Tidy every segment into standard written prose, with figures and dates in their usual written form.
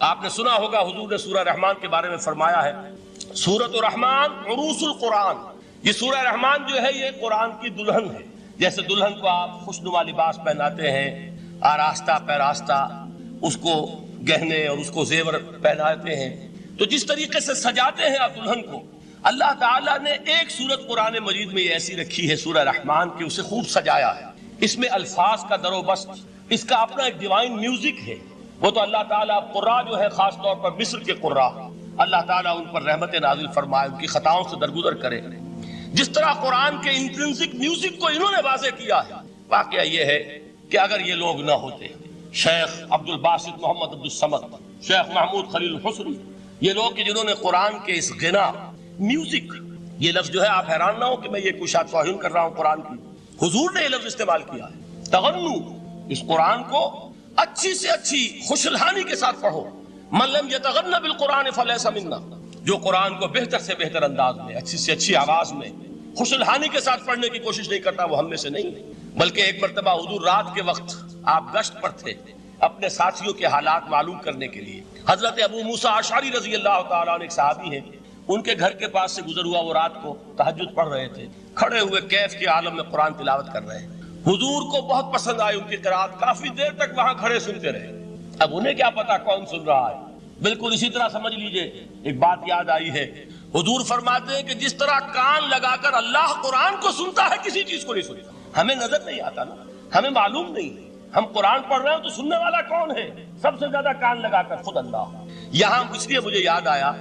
آپ نے سنا ہوگا حضور نے سورہ رحمان کے بارے میں فرمایا ہے سورۃ الرحمان عروس القرآن. یہ سورہ رحمان جو ہے یہ قرآن کی دلہن ہے. جیسے دلہن کو آپ خوشنما لباس پہناتے ہیں، آراستہ پیراستہ اس کو گہنے اور اس کو زیور پہناتے ہیں، تو جس طریقے سے سجاتے ہیں آپ دلہن کو، اللہ تعالیٰ نے ایک سورت قرآن مجید میں یہ ایسی رکھی ہے سورہ رحمان کی، اسے خوب سجایا ہے. اس میں الفاظ کا در و بست، اس کا اپنا ایک ڈیوائن میوزک ہے. وہ تو اللہ تعالیٰ قراء جو ہے خاص طور پر مصر کے قراء، اللہ تعالیٰ ان پر رحمت نازل فرمائے، ان کی خطاؤں سے درگزر کرے. جس طرح قرآن کے انٹرنسک میوزک کو انہوں نے واضح کیا ہے. واقعہ یہ ہے کہ اگر یہ لوگ نہ ہوتے، شیخ عبد الباسط محمد عبد الصمد، شیخ محمود خلیل الحسنی، یہ لوگ کہ جنہوں نے قرآن کے اس غنا میوزک، یہ لفظ جو ہے آپ حیران نہ ہو کہ میں یہ کوئی شاید توہین کر رہا ہوں قرآن کی، حضور نے یہ لفظ استعمال کیا ہے. تغنو، اس قرآن کو اچھی سے اچھی خوشلہانی کے ساتھ پڑھو. من لم یتغن بالقرآن فلیس منا، جو قرآن کو بہتر سے بہتر انداز میں، اچھی سے اچھی آواز میں، خوشلہانی کے ساتھ پڑھنے کی کوشش نہیں کرتا وہ ہم میں سے نہیں. بلکہ ایک مرتبہ حضور رات کے وقت آپ گشت پر تھے اپنے ساتھیوں کے حالات معلوم کرنے کے لیے. حضرت ابو موسیٰ اشعری رضی اللہ تعالیٰ عنہ ایک صحابی ہیں، ان کے گھر کے پاس سے گزر ہوا، وہ رات کو تہجد پڑھ رہے تھے، کھڑے ہوئے کیف کے عالم میں قرآن تلاوت کر رہے ہیں. حضور کو بہت پسند آئی ان کی قرات، کافی دیر تک وہاں کھڑے سنتے رہے. اب انہیں کیا پتا کون سن رہا ہے. بالکل اسی طرح سمجھ لیجئے ایک بات یاد آئی ہے، حضور فرماتے ہیں کہ جس طرح کان لگا کر اللہ قرآن کو سنتا ہے کسی چیز کو نہیں سنتا. ہمیں نظر نہیں آتا نا، ہمیں معلوم نہیں، ہم قرآن پڑھ رہے ہیں تو سننے والا کون ہے؟ سب سے زیادہ کان لگا کر خود اللہ. یہاں اس لیے مجھے یاد آیا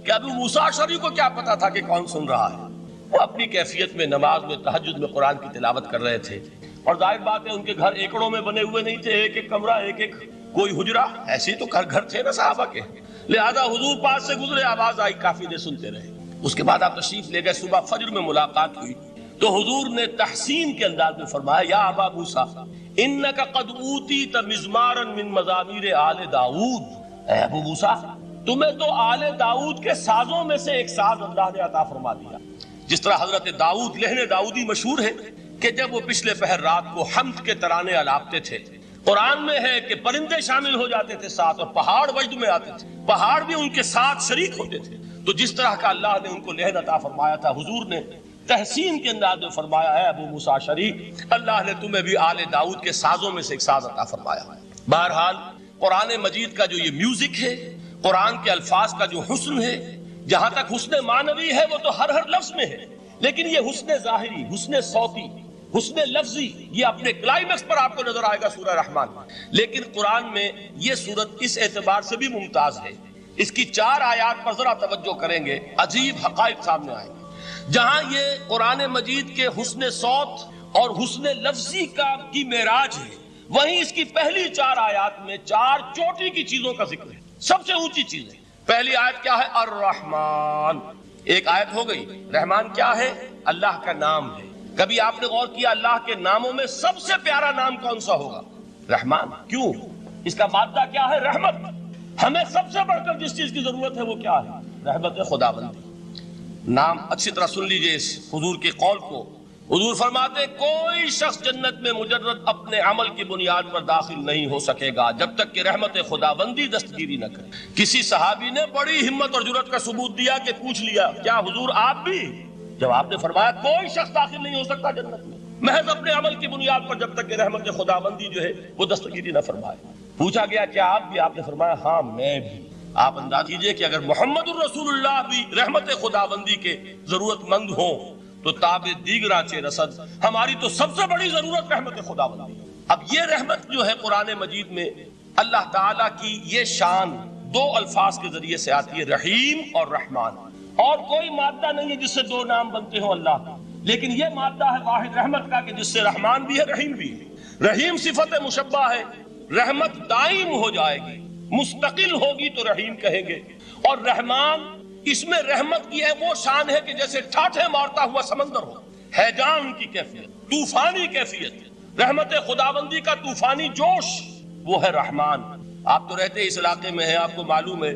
کہ ابو موسیٰ اشعری کو کیا پتا تھا کہ کون سن رہا ہے. وہ اپنی کیفیت میں نماز میں تہجد میں قرآن کی تلاوت کر رہے تھے، اور ظاہر بات ہے ان کے گھر ایکڑوں میں بنے ہوئے نہیں تھے، ایک ایک کمرہ، ایک ایک کوئی حجرہ، ایسے تو گھر تھے نا صحابہ کے. لہذا حضور پاس سے گزرے، آواز آئی، کافی دیر سنتے رہے. اس کے بعد آپ تشریف لے گئے، صبح فجر میں ملاقات ہوئی تو حضور نے تحسین کے انداز میں فرمایا یا ابا موسیٰ انک قد اوتیت مزمارا من مزامیر آل داؤد. اے ابو موسیٰ، تمہیں تو آل داؤد کے سازوں میں سے ایک ساز اللہ نے عطا فرما دیا. جس طرح حضرت داؤد، لہن داؤدی مشہور ہے کہ جب وہ پچھلے پہر رات کو حمد کے ترانے الاپتے تھے، قرآن میں ہے کہ پرندے شامل ہو جاتے تھے ساتھ، اور پہاڑ وجد میں آتے تھے، پہاڑ بھی ان کے ساتھ شریک ہوتے تھے. تو جس طرح کا اللہ نے ان کو لہن عطا فرمایا تھا، حضور نے تحسین کے انداز میں فرمایا ہے ابو موسیٰ اشعری، اللہ نے تمہیں بھی آل داؤد کے سازوں میں سے ایک ساز عطا فرمایا. بہرحال قرآن مجید کا جو یہ میوزک ہے، قرآن کے الفاظ کا جو حسن ہے، جہاں تک حسن معنوی ہے وہ تو ہر لفظ میں ہے، لیکن یہ حسن ظاہری، حسن صوتی، حسن لفظی، یہ اپنے کلائمیکس پر آپ کو نظر آئے گا سورہ رحمان میں. لیکن قرآن میں یہ سورت اس اعتبار سے بھی ممتاز ہے، اس کی 4 آیات پر ذرا توجہ کریں گے، عجیب حقائق سامنے آئیں گے. جہاں یہ قرآن مجید کے حسن صوت اور حسن لفظی کی معراج ہے، وہیں اس کی پہلی 4 آیات میں 4 چوٹی کی چیزوں کا ذکر ہے، سب سے اونچی چیز ہے. پہلی آیت کیا ہے؟ الرحمن. ایک آیت ہو گئی. رحمان کیا ہے؟ اللہ کا نام ہے. کبھی آپ نے غور کیا اللہ کے ناموں میں سب سے پیارا نام کون سا ہوگا؟ رحمان. کیوں؟ اس کا مادہ کیا ہے؟ رحمت. ہمیں سب سے بڑھ کر جس چیز کی ضرورت ہے وہ کیا ہے؟ رحمت خداوندی. نام اچھی طرح سن لیجئے اس حضور کے قول کو. حضور فرماتے کوئی شخص جنت میں مجرد اپنے عمل کی بنیاد پر داخل نہیں ہو سکے گا جب تک کہ رحمت خداوندی دستگیری نہ کرے. کسی صحابی نے بڑی ہمت اور جرأت کا ثبوت دیا کہ پوچھ لیا کیا حضور آپ بھی؟ جب آپ نے فرمایا کوئی شخص داخل نہیں ہو سکتا جنت میں محض اپنے عمل کی بنیاد پر جب تک کہ رحمت خداوندی جو ہے وہ دستگیری نہ فرمائے. پوچھا گیا کیا آپ بھی؟ آپ نے فرمایا ہاں میں بھی. آپ انداز کیجئے کہ اگر محمد الرسول اللہ بھی رحمت خداوندی کے ضرورت مند ہوں تو تاب دیگراں چے رسد، ہماری تو سب سے بڑی ضرورت رحمت خداوندی. اب یہ رحمت جو ہے قرآن مجید میں اللہ تعالیٰ کی یہ شان 2 الفاظ کے ذریعے سے آتی ہے، رحیم اور رحمان. اور کوئی مادہ نہیں ہے جس سے 2 نام بنتے ہوں اللہ کا، لیکن یہ مادہ ہے واحد رحمت کا کہ جس سے رحمان بھی ہے رحیم بھی ہے. رحیم صفت مشبہ ہے، رحمت دائم ہو جائے گی، مستقل ہوگی تو رحیم کہیں گے. اور رحمان، اس میں رحمت کی ہے وہ شان ہے کہ جیسے ٹھاٹھے مارتا ہوا سمندر ہو، ہیجان کی کیفیت، طوفانی کیفیت، رحمت خداوندی کا طوفانی جوش، وہ ہے رحمان. آپ تو رہتے اس علاقے میں ہیں، آپ کو معلوم ہے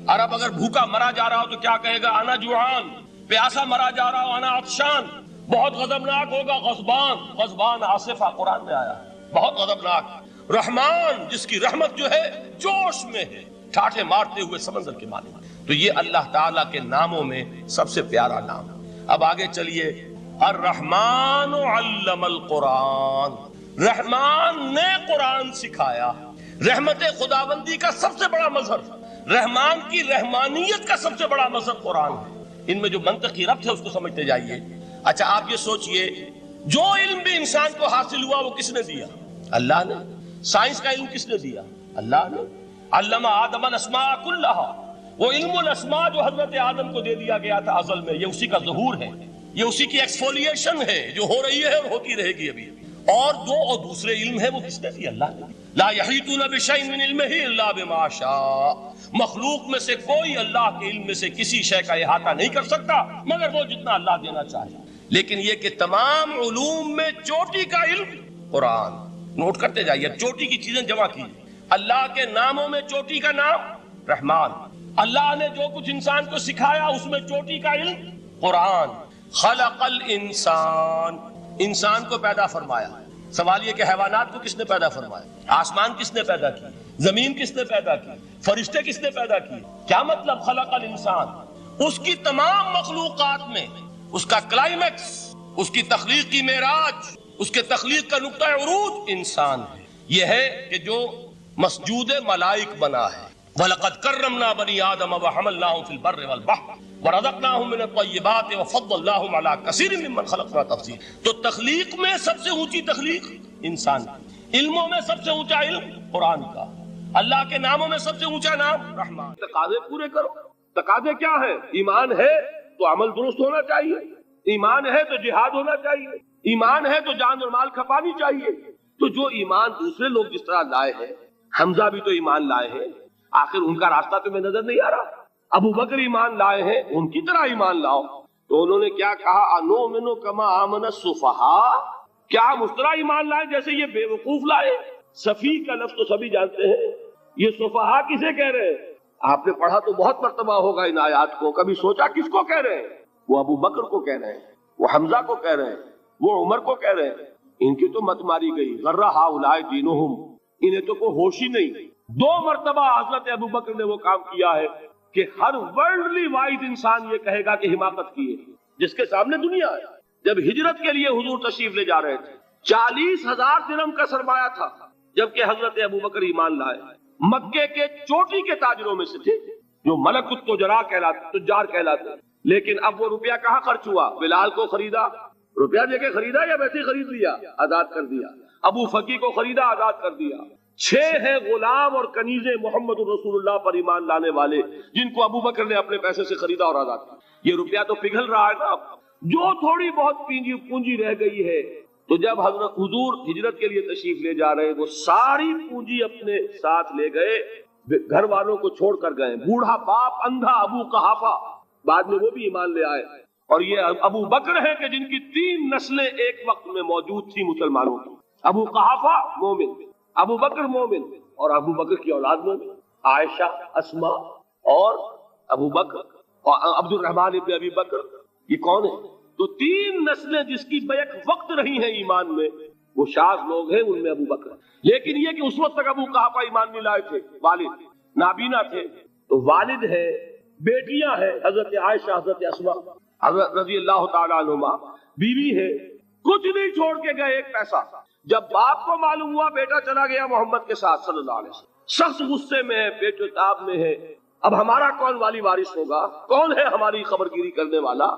عرب اگر بھوکا مرا جا رہا ہو تو کیا کہے گا؟ انا جوعان. پیاسا مرا جا رہا ہو انا عطشان. بہت غضبناک ہوگا غضبان. غضبان آصفہ قرآن میں آیا، بہت غضبناک. رحمان جس کی رحمت جو ہے جوش میں ہے، ٹھاٹھے مارتے ہوئے سمندر کے مالک. تو یہ اللہ تعالیٰ کے ناموں میں سب سے پیارا نام. اب آگے چلیے. الرحمن علم القرآن، رحمان نے قرآن سکھایا. رحمت خداوندی کا سب سے بڑا مظہر، رحمان کی رحمانیت کا سب سے بڑا مظہر قرآن ہے. ان میں جو منطقی ربط ہے اس کو سمجھتے جائیے. اچھا آپ یہ سوچئے، جو علم بھی انسان کو حاصل ہوا وہ کس نے دیا؟ اللہ نے. سائنس کا علم کس نے دیا؟ اللہ نے. علم آدم الاسماء کلہا، وہ علم الاسماء جو حضرت آدم کو دے دیا گیا تھا ازل میں، یہ اسی کا ظہور ہے، یہ اسی کی ایکسفولیشن ہے جو ہو رہی ہے اور ہوتی رہے گی ابھی. اور دوسرے علم ہے وہ کس نے دیا؟ اللہ نے. لا یحیطون بشیء من علمہ الا بما شاء، مخلوق میں سے کوئی اللہ کے علم میں سے کسی شے کا احاطہ نہیں کر سکتا مگر وہ جتنا اللہ دینا چاہے. لیکن یہ کہ تمام علوم میں چوٹی کا علم قرآن. نوٹ کرتے جائیے، چوٹی کی چیزیں جمع کیجیے. اللہ کے ناموں میں چوٹی کا نام رحمان. اللہ نے جو کچھ انسان کو سکھایا اس میں چوٹی کا علم قرآن. خلق الانسان، انسان کو پیدا فرمایا. سوال یہ کہ حیوانات کو کس نے پیدا فرمایا؟ آسمان کس نے پیدا کی؟ زمین کس نے پیدا کی؟ فرشتے کس نے پیدا کی؟ کیا مطلب خلق الانسان؟ اس کی تمام مخلوقات میں اس کا کلائمیکس، اس کی تخلیق کی معراج، اس کے تخلیق کا نقطہ عروج انسان ہے. یہ ہے کہ جو مسجود ملائک بنا ہے. وَلَقَدْ كَرَّمْنَا بَنِي آدَمَ وَحَمَلْنَاهُمْ فِي الْبَرِّ وَالْبَحْرِ وَرَزَقْنَاهُمْ مِنَ الطَّيِّبَاتِ وَفَضَّلْنَاهُمْ عَلَى كَثِيرٍ مِّمَّنْ خَلَقْنَا تَفْضِيلًا. تو تخلیق میں سب سے اونچی تخلیق انسان کی، علموں میں سب سے اونچا علم قرآن کا، اللہ کے ناموں میں سب سے اونچا نام رحمان. تقاضے پورے کرو. تقاضے کیا ہے؟ ایمان ہے تو عمل درست ہونا چاہیے، ایمان ہے تو جہاد ہونا چاہیے، ایمان ہے تو جان اور مال کھپانی چاہیے. تو جو ایمان دوسرے لوگ جس طرح لائے ہیں، حمزہ بھی تو ایمان لائے ہیں، آخر ان کا راستہ تمہیں نظر نہیں آ رہا؟ ابو بکر ایمان لائے ہیں، ان کی طرح ایمان لاؤ. تو انہوں نے کیا کہا؟ انؤمن کما آمن السفہاء، کیا ہم اس طرح ایمان لائے جیسے یہ بے وقوف لائے؟ سفیہ کا لفظ تو سبھی جانتے ہیں، یہ سفہاء کسے کہہ رہے ہیں؟ آپ نے پڑھا تو بہت مرتبہ ہوگا ان آیات کو، کبھی سوچا کس کو کہہ رہے ہیں؟ وہ ابو بکر کو کہہ رہے ہیں، وہ حمزہ کو کہہ رہے ہیں، وہ عمر کو کہہ رہے ہیں. ان کی تو مت ماری گئی، غرہ ہؤلاء دینہم، انہیں تو کوئی ہوش ہی نہیں. 2 مرتبہ حضرت ابو بکر نے وہ کام کیا ہے کہ ہر ورلڈلی وائز انسان یہ کہے گا کہ حماقت کی ہے جس کے سامنے دنیا ہے. جب ہجرت کے لیے حضور تشریف لے جا رہے تھے، 40,000 درہم کا سرمایہ تھا، جبکہ حضرت ابو بکر ایمان لائے. مکے کے چوٹی کے تاجروں میں سے تھے جو ملک التجار کہلاتے. لیکن اب وہ روپیہ کہاں خرچ ہوا؟ بلال کو خریدا، روپیہ دے کے خریدا یا ویسے خرید لیا؟ آزاد کر دیا. ابو فقی کو خریدا، آزاد کر دیا. 6 ہیں غلام اور کنیزیں محمد رسول اللہ پر ایمان لانے والے جن کو ابو بکر نے اپنے پیسے سے خریدا اور آزاد کیا. یہ روپیہ تو پگھل رہا ہے نا. جو تھوڑی بہت پونجی رہ گئی ہے، تو جب حضرت حضور ہجرت کے لیے تشریف لے جا رہے، وہ ساری پونجی اپنے ساتھ لے گئے، گھر والوں کو چھوڑ کر گئے. بوڑھا باپ اندھا ابو قحافہ، بعد میں وہ بھی ایمان لے آئے. اور یہ ابو بکر ہیں کہ جن کی 3 نسلیں ایک وقت میں موجود تھی مسلمانوں کی. ابو قحافہ مومن، ابو بکر مومن، اور ابو بکر کی اولاد مومن، عائشہ، اسما اور ابو بکر اور عبد الرحمن ابن ابی بکر. یہ کون ہے؟ تو 3 نسلیں جس کی بیک وقت رہی ہیں ایمان میں، وہ شاذ لوگ ہیں، ان میں ابو بکر. لیکن یہ کہ اس وقت تک ابو قحافہ ایمان نہیں لائے تھے، والد نابینا تھے. تو والد ہے، بیٹیاں ہیں، حضرت عائشہ، حضرت اسما حضرت رضی اللہ تعالیٰ عنہما، بیوی ہے. کچھ نہیں چھوڑ کے گئے، ایک پیسہ. جب باپ کو معلوم ہوا بیٹا چلا گیا محمد کے ساتھ صلی اللہ علیہ وسلم، سخت غصے میں ہے، پیٹ تاب میں ہے. اب ہمارا کون والی وارث ہوگا؟ کون ہے ہماری خبر گیری کرنے والا؟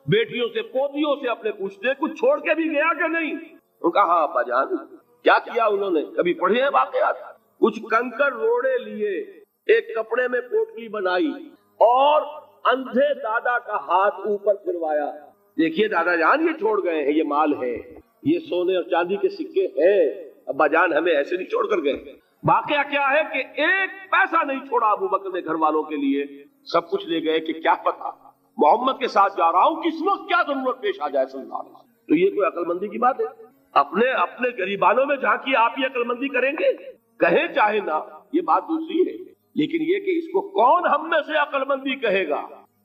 بیٹیوں سے پوتیوں سے اپنے پوچھتے کچھ چھوڑ کے بھی گیا کہ نہیں؟ انہوں نے کہا ہاں ابا جان. کیا کیا انہوں نے؟ کبھی پڑھے ہیں واقعات؟ کچھ کنکر روڑے لیے، ایک کپڑے میں پوٹلی بنائی اور اندھے دادا کا ہاتھ اوپر پھروایا. دیکھیے دادا جان یہ چھوڑ گئے ہیں، یہ مال ہے، یہ سونے اور چاندی کے سکے ہیں، ابا جان ہمیں ایسے نہیں چھوڑ کر گئے. واقعہ کیا ہے کہ ایک پیسہ نہیں چھوڑا ابو بکر نے گھر والوں کے لیے، سب کچھ لے گئے کہ کیا پتہ محمد کے ساتھ جا رہا ہوں، کس وقت کیا ضرورت پیش آ جائے صلی اللہ علیہ وسلم. تو یہ کوئی عقل مندی کی بات ہے؟ اپنے غریبانوں میں جھانکی آپ یہ عقل مندی کریں گے؟ کہیں چاہے نہ، یہ بات دوسری ہے. لیکن یہ کہ اس کو کون ہم میں سے عقل مندی کہے گا؟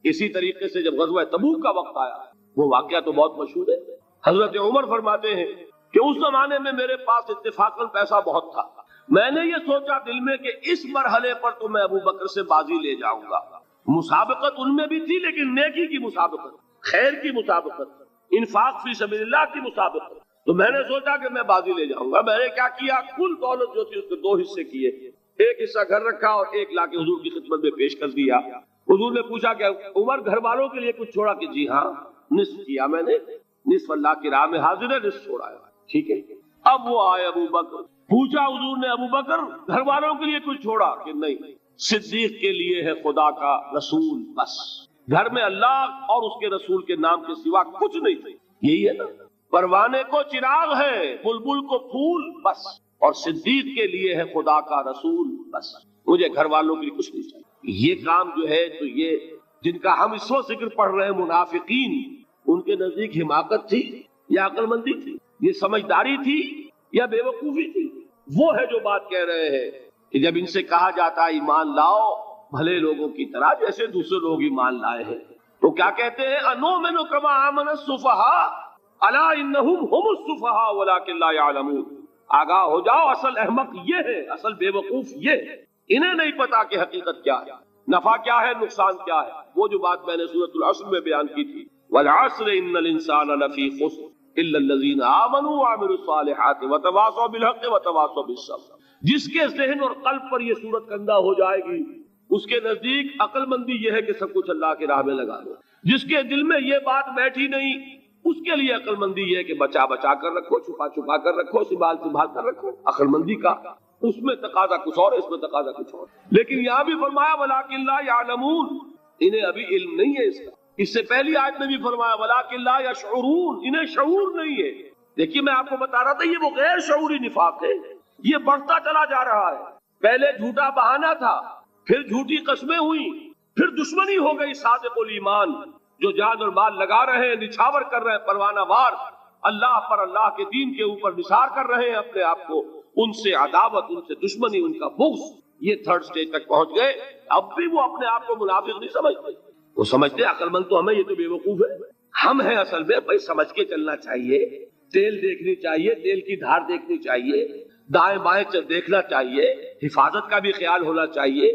اسی طریقے سے جب غزوہ تبوک کا وقت آیا، وہ واقعہ تو بہت مشہور ہے. حضرت عمر فرماتے ہیں کہ اس زمانے میں میرے پاس اتفاقاً پیسہ بہت تھا، میں نے یہ سوچا دل میں کہ اس مرحلے پر تو میں ابو بکر سے بازی لے جاؤں گا. مسابقت ان میں بھی تھی لیکن نیکی کی مسابقت, خیر کی مسابقت, انفاق فی سبیل اللہ کی مسابقت. تو میں نے سوچا کہ میں بازی لے جاؤں گا. میں نے کیا کیا, کل دولت جو تھی اس کے 2 حصے کیے. ایک حصہ گھر رکھا اور ایک لا کے حضور کی خدمت میں پیش کر دیا. حضور نے پوچھا کہ عمر گھر والوں کے لیے کچھ چھوڑا؟ کہ جی ہاں, نصف کیا میں نے, نصف اللہ کی راہ میں حاضر ہے, نصف چھوڑا ہے. ٹھیک ہے. اب وہ آئے ابو بکر, پوچھا حضور نے ابو بکر گھر والوں کے لیے کچھ چھوڑا؟ کہ نہیں, صدیق کے لیے ہے خدا کا رسول بس, گھر میں اللہ اور اس کے رسول کے نام کے سوا کچھ نہیں تھے. یہی ہے نا, پروانے کو چراغ ہے, بلبل کو پھول بس, اور صدیق کے لیے ہے خدا کا رسول بس, مجھے گھر والوں کے لیے کچھ نہیں چاہیے. یہ کام جو ہے, تو یہ جن کا ہم اس وقت ذکر پڑھ رہے ہیں منافقین, ان کے نزدیک حماقت تھی یا عقل مندی تھی؟ یہ سمجھداری تھی یا بے وقوفی تھی؟ وہ ہے جو بات کہہ رہے ہیں کہ جب ان سے کہا جاتا ہے ایمان لاؤ بھلے لوگوں کی طرح جیسے دوسرے لوگ ایمان لائے ہیں, تو کیا کہتے ہیں, انؤمن کما آمن السفہاء الا انہم هم السفہاء ولکن لا يعلمون. آگاہ ہو جاؤ, اصل احمق یہ ہے, اصل بے وقوف یہ ہے, انہیں نہیں پتا کہ حقیقت کیا ہے, نفع کیا ہے, نقصان کیا ہے. وہ جو بات میں نے سورۃ العصر میں بیان کی تھی, والعصر ان الانسان لفی خسر الا الذین آمنوا وعملوا الصالحات وتواصوا بالحق وتواصوا بالصبر. جس کے ذہن اور قلب پر یہ صورت کندہ ہو جائے گی, اس کے نزدیک عقل مندی یہ ہے کہ سب کچھ اللہ کی راہ میں لگا دو. جس کے دل میں یہ بات بیٹھی نہیں, اس کے لیے عقل مندی یہ ہے کہ بچا بچا کر رکھو, چھپا چھپا کر رکھو, سنبھال سنبھال کر رکھو. عقل مندی کا اس میں تقاضا کچھ اور, اس میں تقاضا کچھ اور. لیکن یہاں بھی فرمایا ولکن لا یعلمون, انہیں ابھی علم نہیں ہے اس کا. اس سے پہلی آیت میں بھی فرمایا ولکن لا یشعرون, انہیں شعور نہیں ہے. دیکھیے میں آپ کو بتا رہا تھا, یہ وہ غیر شعوری نفاق ہے, یہ بڑھتا چلا جا رہا ہے. پہلے جھوٹا بہانہ تھا, پھر جھوٹی قسمیں ہوئی, پھر دشمنی ہو گئی صادق الایمان, جو جان اور مال لگا رہے ہیں, نچھاور کر رہے ہیں پروانہ وار, اللہ پر, اللہ کے دین کے اوپر نثار کر رہے ہیں اپنے آپ کو, ان سے عداوت, ان سے دشمنی, ان کا بغض, یہ 3rd سٹیج تک پہنچ گئے. اب بھی وہ اپنے آپ کو منافق نہیں سمجھتے, وہ سمجھتے عقل مند تو ہمیں, یہ تو بے وقوف ہے. ہم ہیں اصل میں بھائی, سمجھ کے چلنا چاہیے, تیل دیکھنی چاہیے, تیل کی دھار دیکھنی چاہیے, دائیں بائیں دیکھنا چاہیے, حفاظت کا بھی خیال ہونا چاہیے.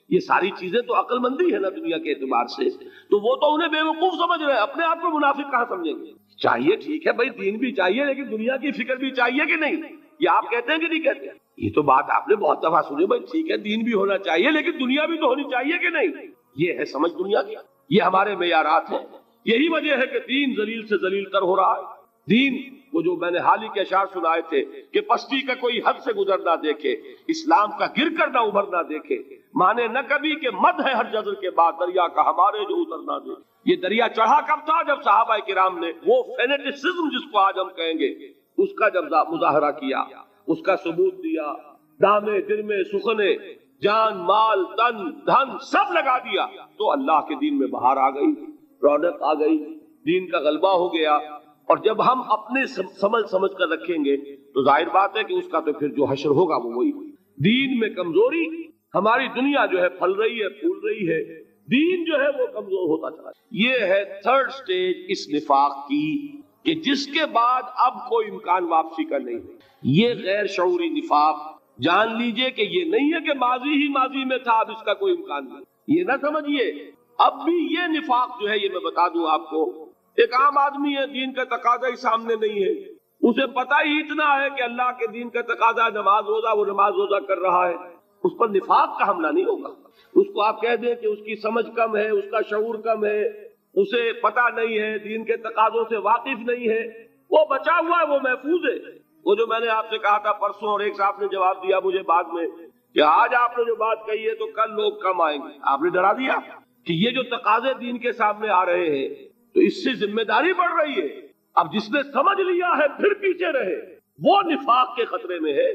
یہ ساری چیزیں تو عقل مندی ہے نا دنیا کے اعتبار سے. تو وہ تو انہیں بے وقوف سمجھ رہے ہیں, اپنے آپ کو منافق کہاں سمجھیں گے؟ چاہیے ٹھیک ہے بھائی, دین بھی چاہیے لیکن دنیا کی فکر بھی چاہیے کہ نہیں؟ یہ آپ کہتے ہیں کہ نہیں کہتے ہیں؟ یہ تو بات آپ نے بہت دفعہ سنی بھائی, ٹھیک ہے دین بھی ہونا چاہیے لیکن دنیا بھی تو ہونی چاہیے کہ نہیں؟ یہ ہے سمجھ دنیا کی, یہ ہمارے معیارات ہیں. یہی وجہ ہے کہ دین ذلیل سے ذلیل تر ہو رہا ہے. دین وہ جو میں نے حال ہی کے اشعار سنائے تھے کہ پستی کا کوئی حد سے گزر نہ دیکھے, اسلام کا گر کر نہ ابھر نہ دیکھے, مانے نہ کبھی کہ مد ہے ہر جزر کے بعد دریا کا ہمارے جو اتر نہ دے. یہ دریا چڑھا کب تھا؟ جب صحابہ کرام نے وہ فینیٹسزم جس کو آج ہم کہیں گے, اس کا جب مظاہرہ کیا, اس کا ثبوت دیا, دامے درمے سخنے, جان مال تن دھن سب لگا دیا, تو اللہ کے دین میں بہار آ گئی, رونق آ گئی, دین کا غلبہ ہو گیا. اور جب ہم اپنے سمجھ کر رکھیں گے تو ظاہر بات ہے کہ اس کا تو پھر جو حشر ہوگا وہ وہی. دین میں کمزوری, ہماری دنیا جو ہے پھل رہی ہے, پھول رہی ہے, دین جو ہے وہ کمزور ہوتا چلا. یہ ہے 3rd سٹیج اس نفاق کی, کہ جس کے بعد اب کوئی امکان واپسی کا نہیں. یہ غیر شعوری نفاق, جان لیجئے کہ یہ نہیں ہے کہ ماضی ہی ماضی میں تھا, اب اس کا کوئی امکان نہیں. یہ نہ سمجھیے, اب بھی یہ نفاق جو ہے, یہ میں بتا دوں آپ کو, ایک عام آدمی ہے, دین کا تقاضا ہی سامنے نہیں ہے, اسے پتہ ہی اتنا ہے کہ اللہ کے دین کا تقاضا نماز روزہ, وہ نماز روزہ کر رہا ہے, اس پر نفاق کا حملہ نہیں ہوگا. اس کو آپ کہہ دیں کہ اس کی سمجھ کم ہے, اس کا شعور کم ہے, اسے پتہ نہیں ہے, دین کے تقاضوں سے واقف نہیں ہے, وہ بچا ہوا ہے, وہ محفوظ ہے. وہ جو میں نے آپ سے کہا تھا پرسوں, اور ایک صاحب نے جواب دیا مجھے بعد میں کہ آج آپ نے جو بات کہی ہے تو کل لوگ کم آئیں گے, آپ نے ڈرا دیا کہ یہ جو تقاضے دین کے سامنے آ رہے ہیں تو اس سے ذمہ داری بڑھ رہی ہے. اب جس نے سمجھ لیا ہے پھر پیچھے رہے, وہ نفاق کے خطرے میں ہے.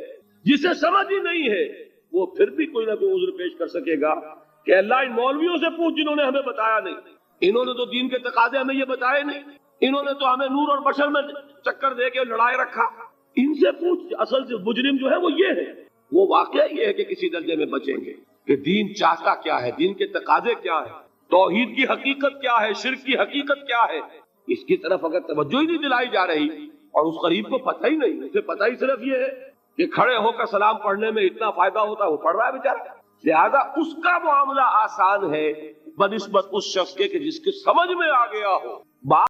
جسے سمجھ ہی نہیں ہے وہ پھر بھی کوئی نہ کوئی عذر پیش کر سکے گا کہ اللہ ان مولویوں سے پوچھ جنہوں نے ہمیں بتایا نہیں, انہوں نے تو دین کے تقاضے ہمیں یہ بتائے نہیں, انہوں نے تو ہمیں نور اور بشر میں چکر دے کے لڑائے رکھا, ان سے پوچھ. اصل سے مجرم جو ہے وہ یہ ہے, وہ واقعہ یہ ہے کہ کسی درجے میں بچیں گے کہ دین چاہتا کیا ہے, دین کے تقاضے کیا ہے, توحید کی حقیقت کیا ہے, شرک کی حقیقت کیا ہے. اس کی طرف اگر توجہ ہی نہیں دلائی جا رہی اور اس غریب کو پتہ ہی نہیں, اسے پتہ ہی صرف یہ ہے کہ کھڑے ہو کر سلام پڑھنے میں اتنا فائدہ ہوتا ہے، وہ پڑھ رہا ہے بیچارہ، لہذا اس کا معاملہ آسان ہے بنسبت اس شخص کے کہ جس کے سمجھ میں آ گیا ہو۔